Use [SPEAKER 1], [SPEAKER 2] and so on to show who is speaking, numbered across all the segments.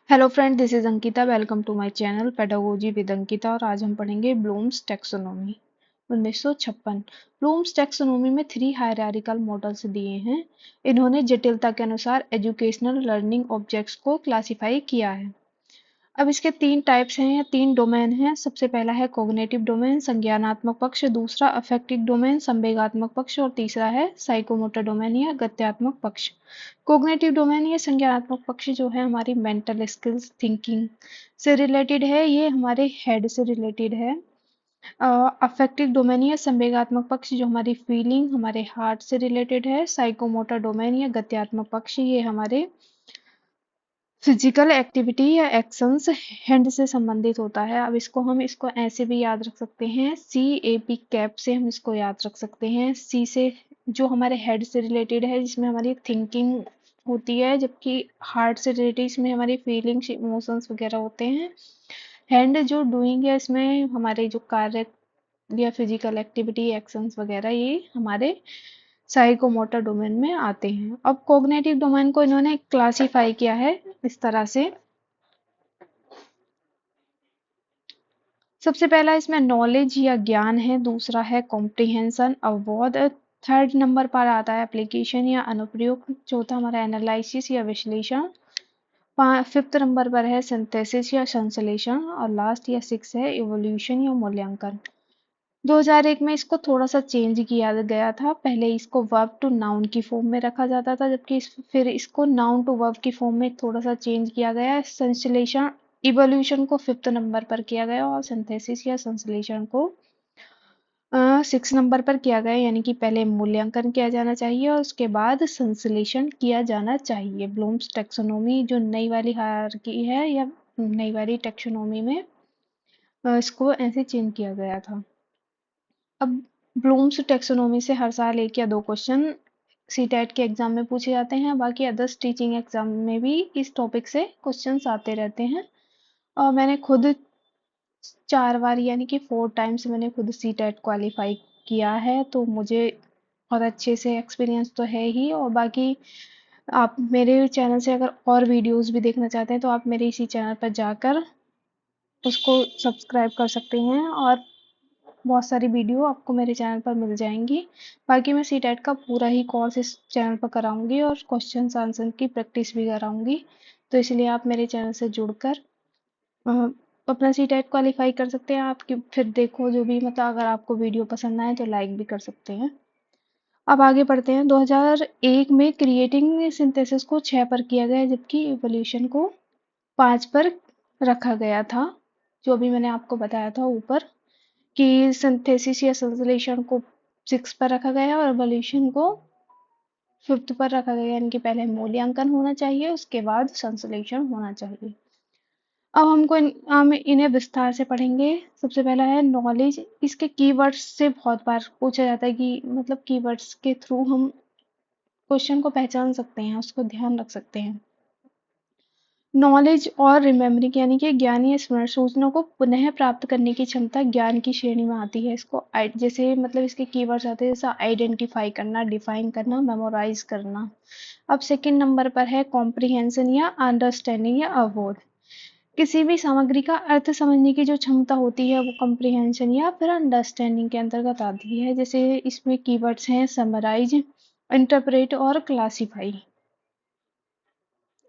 [SPEAKER 1] Hello friend, this is Ankita. Welcome to my channel pedagogy with Ankita. और आज हम पढ़ेंगे ब्लूम्स टैक्सोनॉमी 1956। ब्लूम्स टैक्सोनॉमी में 3 हायरार्किकल मॉडल्स दिए हैं। इन्होंने जटिलता के अनुसार एजुकेशनल लर्निंग ऑब्जेक्ट्स को क्लासिफाई किया है। अब इसके 3 टाइप्स हैं या 3 डोमेन हैं। सबसे पहला है कॉग्निटिव डोमेन, संज्ञानात्मक पक्ष। दूसरा अफेक्टिव डोमेन, संवेगात्मक पक्ष। और तीसरा है साइकोमोटर डोमेन या गत्यात्मक पक्ष। कॉग्निटिव डोमेन या संज्ञानात्मक पक्ष जो है हमारी मेंटल स्किल्स, थिंकिंग से रिलेटेड है। ये हमारे हेड से रिलेटेड है। अफेक्टिव डोमेन या संवेगात्मक पक्ष जो हमारी फीलिंग, हमारे हार्ट से रिलेटेड है। साइकोमोटर डोमेन या गत्यात्मक पक्ष ये हमारे फिजिकल एक्टिविटी या एक्शंस हैंड से संबंधित होता है। अब इसको ऐसे भी याद रख सकते हैं, CAP कैप से हम इसको याद रख सकते हैं। सी से जो हमारे हेड से रिलेटेड है, जिसमें हमारी थिंकिंग होती है, जबकि हार्ट से रिलेटेड इसमें हमारी फीलिंग्स, इमोशंस वगैरह होते हैं। हैंड जो डूइंग है, इसमें हमारे जो कार्य या फिजिकल एक्टिविटी, एक्शंस वगैरह ये हमारे साइकोमोटर डोमेन में आते हैं। अब कॉग्निटिव डोमेन को इन्होंने क्लासिफाई किया है इस तरह से। सबसे पहला इसमें नॉलेज या ज्ञान है। दूसरा है कॉम्प्रिहेंशन, अवबोध। थर्ड नंबर पर आता है एप्लीकेशन या अनुप्रयोग। चौथा हमारा एनालिसिस या विश्लेषण। फिफ्थ नंबर पर है सिंथेसिस या संश्लेषण। और लास्ट या सिक्स है इवोल्यूशन या मूल्यांकन। 2001 में इसको थोड़ा सा चेंज किया गया था। पहले इसको वर्ब टू नाउन की फॉर्म में रखा जाता था, जबकि फिर इसको नाउन टू वर्ब की फॉर्म में थोड़ा सा चेंज किया गया। संश्लेषण, इवोल्यूशन को फिफ्थ नंबर पर किया गया और सिंथेसिस या संश्लेषण को 6 नंबर पर किया गया। यानी कि पहले मूल्यांकन किया जाना चाहिए और उसके बाद संश्लेषण किया जाना चाहिए। ब्लूम्स टैक्सोनॉमी जो नई वाली हायरार्की है या नई वाली टैक्सोनॉमी में इसको ऐसे चेंज किया गया था। अब ब्लूम्स टैक्सोनॉमी से हर साल 1 या 2 क्वेश्चन सीटेट के एग्जाम में पूछे जाते हैं। बाकी अदर्स टीचिंग एग्जाम में भी इस टॉपिक से क्वेश्चंस आते रहते हैं। और मैंने खुद 4 बार यानी कि 4 टाइम्स मैंने खुद सीटेट क्वालिफाई किया है, तो मुझे बहुत अच्छे से एक्सपीरियंस तो है ही। और बाकी आप मेरे चैनल से अगर और वीडियोस भी देखना चाहते हैं तो आप मेरे इसी चैनल पर जाकर उसको सब्सक्राइब कर सकते हैं और बहुत सारी वीडियो आपको मेरे चैनल पर मिल जाएंगी। बाकी मैं सीटेट का पूरा ही कोर्स इस चैनल पर कराऊंगी और क्वेश्चन आंसर की प्रैक्टिस भी कराऊंगी। तो इसलिए आप मेरे चैनल से जुड़कर अ, अपना सीटेट क्वालिफाई कर सकते हैं। आपकी फिर देखो जो भी, मतलब अगर आपको वीडियो पसंद आए तो लाइक भी कर सकते हैं। अब आगे बढ़ते हैं। 2001 में क्रिएटिंग सिंथेसिस को 6 पर किया गया, जबकि इवोल्यूशन को 5 पर रखा गया था। जो अभी मैंने आपको बताया था ऊपर कि सिंथेसिस या संश्लेषण को 6 पर रखा गया और इवोल्यूशन को 5th पर रखा गया। यानी कि पहले मूल्यांकन होना चाहिए, उसके बाद संश्लेषण होना चाहिए। अब हम इन्हें विस्तार से पढ़ेंगे। सबसे पहला है नॉलेज। इसके कीवर्ड्स से बहुत बार पूछा जाता है कि मतलब कीवर्ड्स के थ्रू हम क्वेश्चन को पहचान सकते हैं, उसको ध्यान रख सकते हैं। नॉलेज और रिमेमरिंग यानी कि ज्ञान या स्मरण, सूचना को पुनः प्राप्त करने की क्षमता ज्ञान की श्रेणी में आती है। इसको जैसे मतलब इसके कीवर्ड्स आते हैं, जैसे आइडेंटिफाई करना, डिफाइन करना, मेमोराइज करना। अब सेकंड नंबर पर है कॉम्प्रिहेंशन या अंडरस्टैंडिंग या अवबोध। किसी भी सामग्री का अर्थ समझने की जो क्षमता होती है वो कॉम्प्रिहेंशन या फिर अंडरस्टैंडिंग के अंतर्गत आती है। जैसे इसमें कीवर्ड्स हैं समराइज, इंटरप्रेट और क्लासिफाई।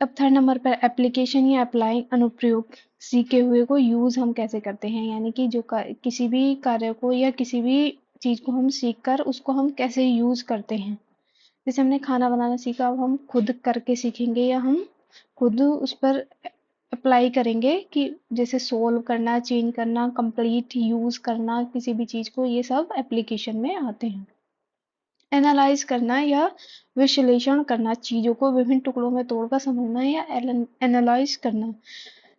[SPEAKER 1] अब थर्ड नंबर पर एप्लीकेशन या अप्लाई, अनुप्रयोग। सीखे हुए को यूज हम कैसे करते हैं, यानी कि किसी भी कार्य को या किसी भी चीज को हम सीख कर उसको हम कैसे यूज करते हैं। जैसे हमने खाना बनाना सीखा, अब हम खुद करके सीखेंगे या हम खुद उस पर अप्लाई करेंगे कि जैसे सोल्व करना, चेंज करना, कंप्लीट यूज करना किसी भी चीज को, ये सब एप्लीकेशन में आते हैं। एनालाइज करना या विश्लेषण करना, चीजों को विभिन्न टुकड़ों में तोड़कर समझना या एनालाइज करना।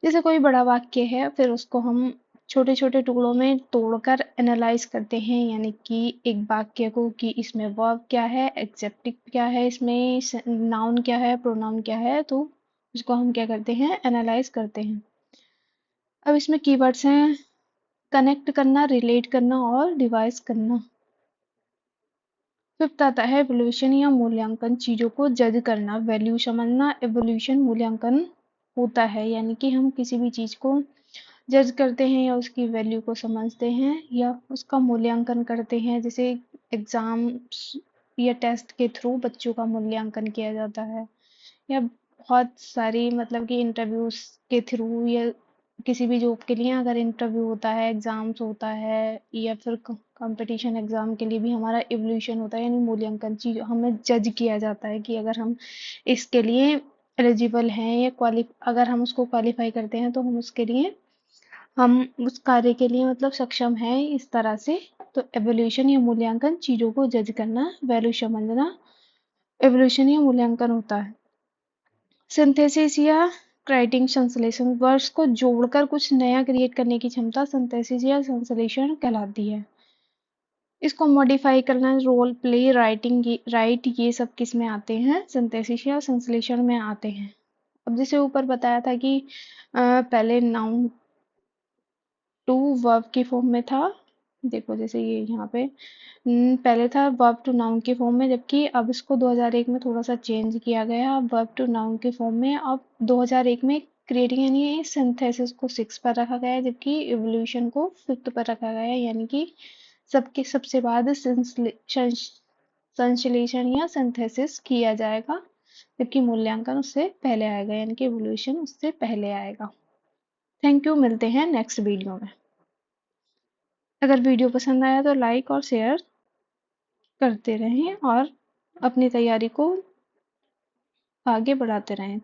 [SPEAKER 1] जैसे कोई बड़ा वाक्य है, फिर उसको हम छोटे छोटे टुकड़ों में तोड़कर एनालाइज करते हैं। यानी कि एक वाक्य को कि इसमें वर्ब क्या है, एडजेक्टिव क्या है, इसमें नाउन क्या है, प्रोनाउन क्या है, तो उसको हम क्या करते हैं, एनालाइज करते हैं। अब इसमें कीवर्ड्स हैं कनेक्ट करना, रिलेट करना और डिवाइस करना। फिफ्थ आता है एवोल्यूशन या मूल्यांकन, चीजों को जज करना, वैल्यू समझना। एवोल्यूशन, मूल्यांकन होता है, यानी कि हम किसी भी चीज़ को जज करते हैं या उसकी वैल्यू को समझते हैं या उसका मूल्यांकन करते हैं। जैसे एग्जाम्स या टेस्ट के थ्रू बच्चों का मूल्यांकन किया जाता है, या बहुत सारी मतलब कि इंटरव्यूज के थ्रू, या किसी भी जॉब के लिए अगर इंटरव्यू होता है, एग्जाम्स होता है, या फिर कंपटीशन एग्जाम के लिए भी हमारा इवोल्यूशन होता है, यानी मूल्यांकन चीज हमें जज किया जाता है कि अगर हम इसके लिए एलिजिबल हैं या अगर हम उसको क्वालिफाई करते हैं तो हम उस कार्य के लिए मतलब सक्षम हैं, इस तरह से। तो एवोल्यूशन या मूल्यांकन चीजों को जज करना, वैल्यू समझना, एवोल्यूशन या मूल्यांकन होता है। सिंथेसिस या राइटिंग संश्लेषण, वर्ड्स को जोड़कर कुछ नया क्रिएट करने की क्षमता सिंथेसिस या संश्लेषण कहलाती है। इसको मॉडिफाई करना, रोल प्ले, राइट, ये सब किस में आते हैं? सिंथेसिस या संश्लेषण में आते हैं। अब जैसे ऊपर बताया था कि पहले नाउन टू वर्ब की फॉर्म में था। देखो जैसे ये यहाँ पे पहले था वर्ब टू नाउन की फॉर्म में, जबकि अब इसको 2001 में थोड़ा सा चेंज किया गया। अब वर्ब टू नाउन की फॉर्म में अब 2001 में क्रिएटिंग यानी सिंथेसिस को 6 पर रखा गया है, जबकि इवोल्यूशन को 5th पर रखा गया है, यानी कि सबसे बाद संश्लेषण या सिंथेसिस किया जाएगा, जबकि मूल्यांकन उससे पहले आएगा, यानी कि इवोल्यूशन उससे पहले आएगा। थैंक यू, मिलते हैं नेक्स्ट वीडियो में। अगर वीडियो पसंद आया तो लाइक और शेयर करते रहें और अपनी तैयारी को आगे बढ़ाते रहें।